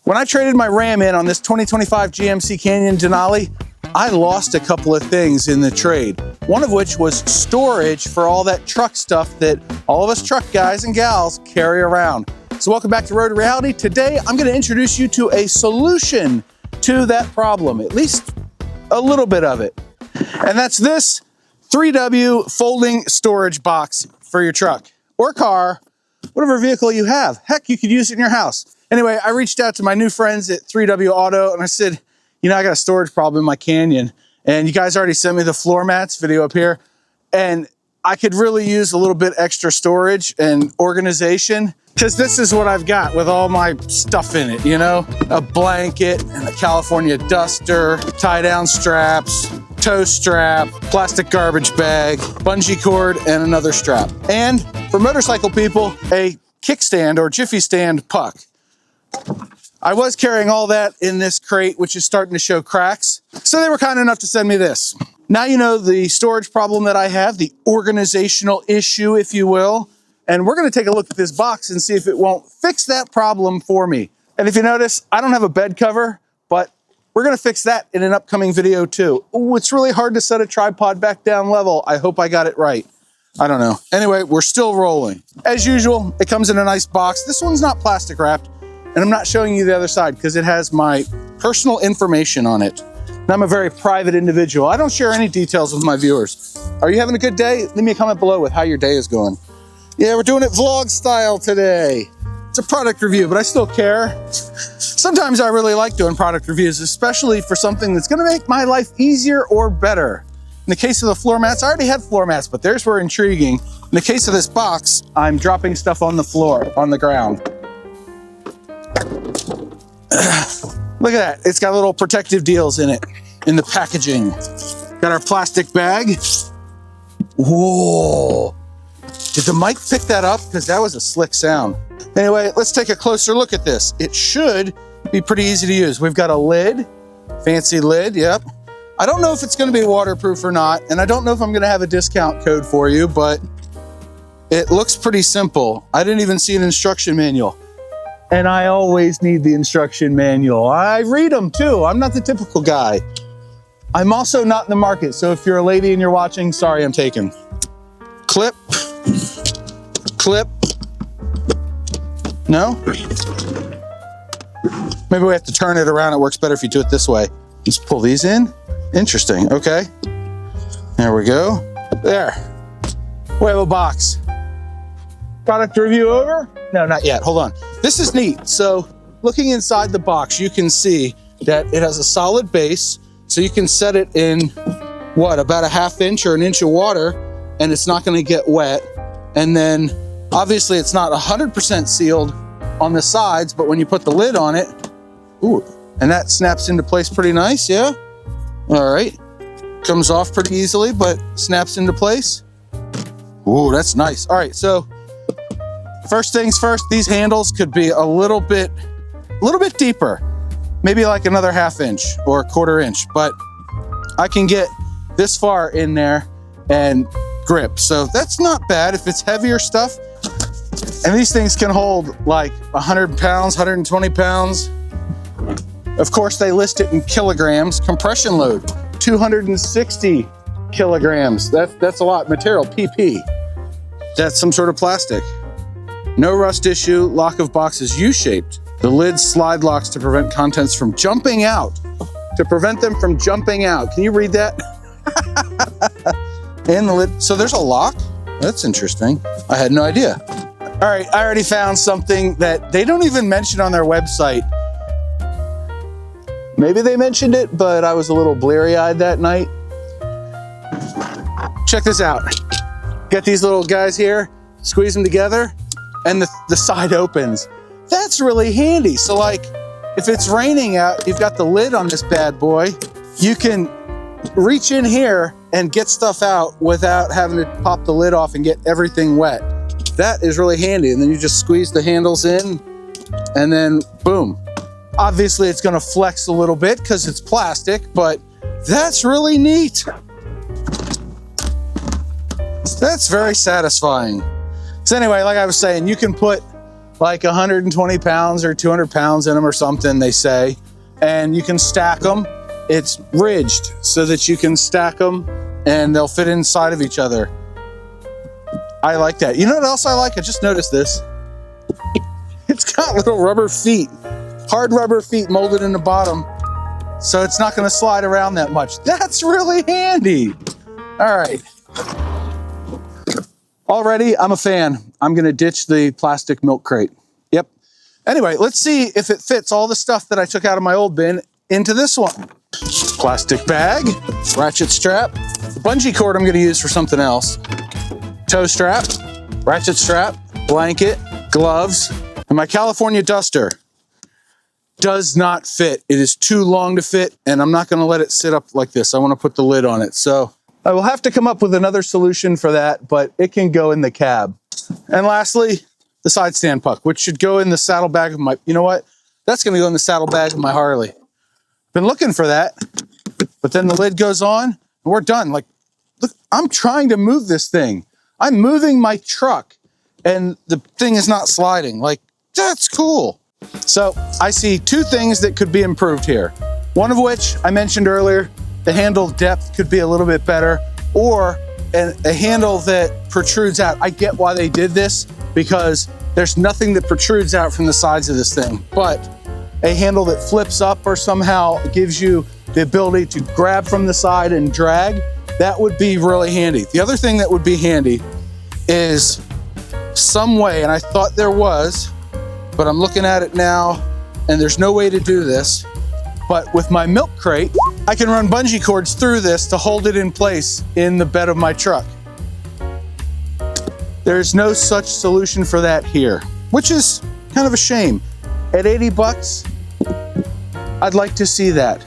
When I traded my Ram in on this 2025 GMC Canyon Denali, I lost a couple of things in the trade. One of which was storage for all that truck stuff that all of us truck guys and gals carry around. So welcome back to Road to Reality. Today, I'm gonna introduce you to a solution to that problem, at least a little bit of it. And that's this 3W folding storage box for your truck or car, whatever vehicle you have. Heck, you could use it in your house. Anyway, I reached out to my new friends at 3W Auto and I said, you know, I got a storage problem in my Canyon and you guys already sent me the floor mats video up here and I could really use a little bit extra storage and organization because this is what I've got with all my stuff in it, you know, a blanket and a California duster, tie down straps, tow strap, plastic garbage bag, bungee cord, and another strap. And for motorcycle people, a kickstand or jiffy stand puck. I was carrying all that in this crate, which is starting to show cracks. So they were kind enough to send me this. Now you know the storage problem that I have, the organizational issue, if you will. And we're gonna take a look at this box and see if it won't fix that problem for me. And if you notice, I don't have a bed cover, but we're gonna fix that in an upcoming video too. Ooh, it's really hard to set a tripod back down level. I hope I got it right. I don't know. Anyway, we're still rolling. As usual, it comes in a nice box. This one's not plastic wrapped. And I'm not showing you the other side because it has my personal information on it. And I'm a very private individual. I don't share any details with my viewers. Are you having a good day? Leave me a comment below with how your day is going. Yeah, we're doing it vlog style today. It's a product review, but I still care. Sometimes I really like doing product reviews, especially for something that's gonna make my life easier or better. In the case of the floor mats, I already had floor mats, but theirs were intriguing. In the case of this box, I'm dropping stuff on the floor, on the ground. Look at that, it's got little protective deals in it, in the packaging. Got our plastic bag. Whoa, did the mic pick that up? Because that was a slick sound. Anyway, let's take a closer look at this. It should be pretty easy to use. We've got a lid, fancy lid, yep. I don't know if it's gonna be waterproof or not, and I don't know if I'm gonna have a discount code for you, but it looks pretty simple. I didn't even see an instruction manual. And I always need the instruction manual. I read them too. I'm not the typical guy. I'm also not in the market. So if you're a lady and you're watching, sorry, I'm taken. Clip, clip. No? Maybe we have to turn it around. It works better if you do it this way. Just pull these in. Interesting, okay. There we go. There. We have a box. Product review over? No, not yet, hold on. This is neat. So looking inside the box, you can see that it has a solid base. So you can set it in, what, about a ½ inch or an inch of water, and it's not gonna get wet. And then obviously it's not 100% sealed on the sides, but when you put the lid on it, ooh, and that snaps into place pretty nice, yeah? All right, comes off pretty easily, but snaps into place. Ooh, that's nice. All right, so first things first, these handles could be a little bit deeper, maybe like another ½ inch or a ¼ inch, but I can get this far in there and grip. So that's not bad if it's heavier stuff. And these things can hold like 100 pounds, 120 pounds. Of course, they list it in kilograms. Compression load, 260 kilograms. That's a lot. Material, PP. That's some sort of plastic. No rust issue, lock of box is U-shaped. The lid slide locks to prevent contents from jumping out. To prevent them from jumping out. Can you read that? And the lid, so there's a lock? That's interesting. I had no idea. All right, I already found something that they don't even mention on their website. Maybe they mentioned it, but I was a little bleary-eyed that night. Check this out. Got these little guys here, squeeze them together, and the side opens. That's really handy. So like, if it's raining out, you've got the lid on this bad boy, you can reach in here and get stuff out without having to pop the lid off and get everything wet. That is really handy. And then you just squeeze the handles in and then boom. Obviously it's gonna flex a little bit because it's plastic, but that's really neat. That's very satisfying. So anyway, like I was saying, you can put like 120 pounds or 200 pounds in them or something, they say. And you can stack them. It's ridged so that you can stack them and they'll fit inside of each other. I like that. You know what else I like? I just noticed this. It's got little rubber feet, hard rubber feet molded in the bottom, so it's not going to slide around that much. That's really handy. All right. Already, I'm a fan. I'm going to ditch the plastic milk crate. Yep. Anyway, let's see if it fits all the stuff that I took out of my old bin into this one. Plastic bag, ratchet strap, bungee cord I'm going to use for something else, toe strap, ratchet strap, blanket, gloves, and my California duster. Does not fit. It is too long to fit, and I'm not going to let it sit up like this. I want to put the lid on it. So I will have to come up with another solution for that, but it can go in the cab. And lastly, the side stand puck, which should go in the saddlebag of my, you know what? That's going to go in the saddlebag of my Harley. Been looking for that, but then the lid goes on and we're done. Like, look, I'm trying to move this thing. I'm moving my truck and the thing is not sliding. Like, that's cool. So I see two things that could be improved here. One of which I mentioned earlier, the handle depth could be a little bit better, or a handle that protrudes out. I get why they did this, because there's nothing that protrudes out from the sides of this thing, but a handle that flips up or somehow gives you the ability to grab from the side and drag, that would be really handy. The other thing that would be handy is some way, and I thought there was, but I'm looking at it now and there's no way to do this, but with my milk crate, I can run bungee cords through this to hold it in place in the bed of my truck. There's no such solution for that here, which is kind of a shame. At 80 bucks, I'd like to see that.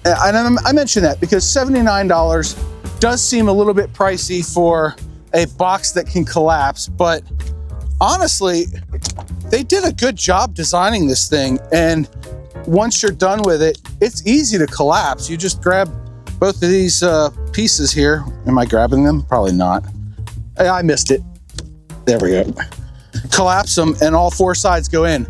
And I mention that because $79 does seem a little bit pricey for a box that can collapse, but honestly, they did a good job designing this thing. And once you're done with it, it's easy to collapse. You just grab both of these pieces here. Am I grabbing them? Probably not. I missed it. There we go. Collapse them and all four sides go in.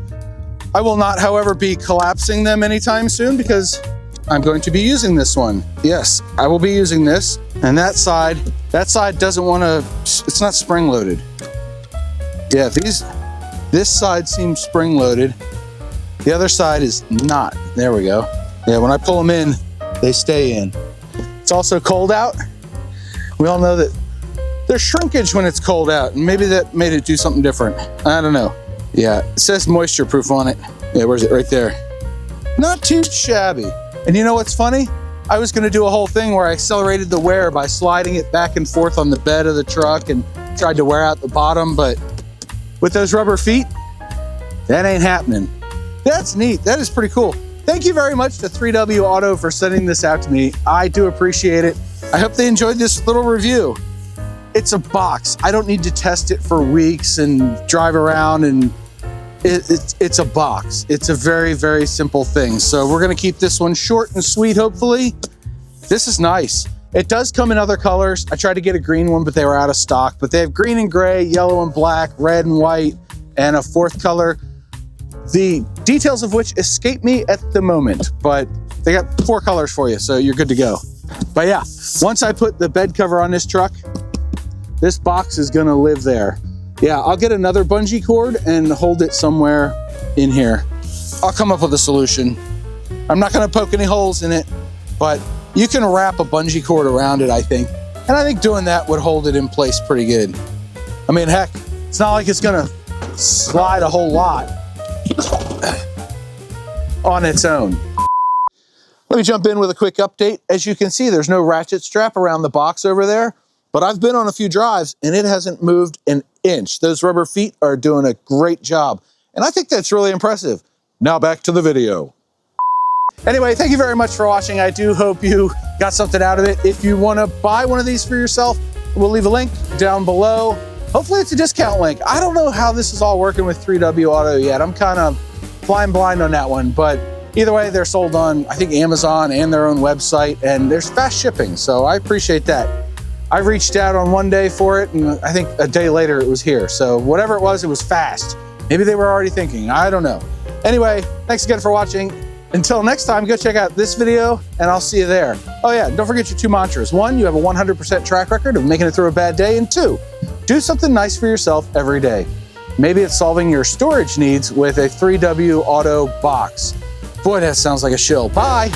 I will not, however, be collapsing them anytime soon because I'm going to be using this one. Yes, I will be using this. And that side doesn't want to, it's not spring loaded. Yeah, this side seems spring loaded. The other side is not. There we go. Yeah, when I pull them in, they stay in. It's also cold out. We all know that there's shrinkage when it's cold out, and maybe that made it do something different. I don't know. Yeah, it says moisture proof on it. Yeah, where's it? Right there. Not too shabby. And you know what's funny? I was gonna do a whole thing where I accelerated the wear by sliding it back and forth on the bed of the truck and tried to wear out the bottom, but with those rubber feet, that ain't happening. That's neat. That is pretty cool. Thank you very much to 3W Auto for sending this out to me. I do appreciate it. I hope they enjoyed this little review. It's a box. I don't need to test it for weeks and drive around, and it's a box. It's a very, very simple thing. So we're gonna keep this one short and sweet, hopefully. This is nice. It does come in other colors. I tried to get a green one, but they were out of stock. But they have green and gray, yellow and black, red and white, and a fourth color. The details of which escape me at the moment, but they got 4 colors for you, so you're good to go. But yeah, once I put the bed cover on this truck, this box is gonna live there. Yeah, I'll get another bungee cord and hold it somewhere in here. I'll come up with a solution. I'm not gonna poke any holes in it, but you can wrap a bungee cord around it, I think. And I think doing that would hold it in place pretty good. I mean, heck, it's not like it's gonna slide a whole lot on its own. Let me jump in with a quick update. As you can see, there's no ratchet strap around the box over there, but I've been on a few drives and it hasn't moved an inch. Those rubber feet are doing a great job. And I think that's really impressive. Now back to the video. Anyway, thank you very much for watching. I do hope you got something out of it. If you want to buy one of these for yourself, we'll leave a link down below. Hopefully it's a discount link. I don't know how this is all working with 3W Auto yet. I'm kind of flying blind on that one, but either way, they're sold on, I think, Amazon and their own website, and there's fast shipping, so I appreciate that. I reached out on one day for it, and I think a day later it was here. So whatever it was fast, Maybe they were already thinking, I don't know. Anyway, thanks again for watching. Until next time, go check out this video and I'll see you there. Oh yeah, don't forget your 2 mantras. 1, you have a 100% track record of making it through a bad day. And 2, do something nice for yourself every day. Maybe it's solving your storage needs with a 3W auto box. Boy, that sounds like a shill. Bye.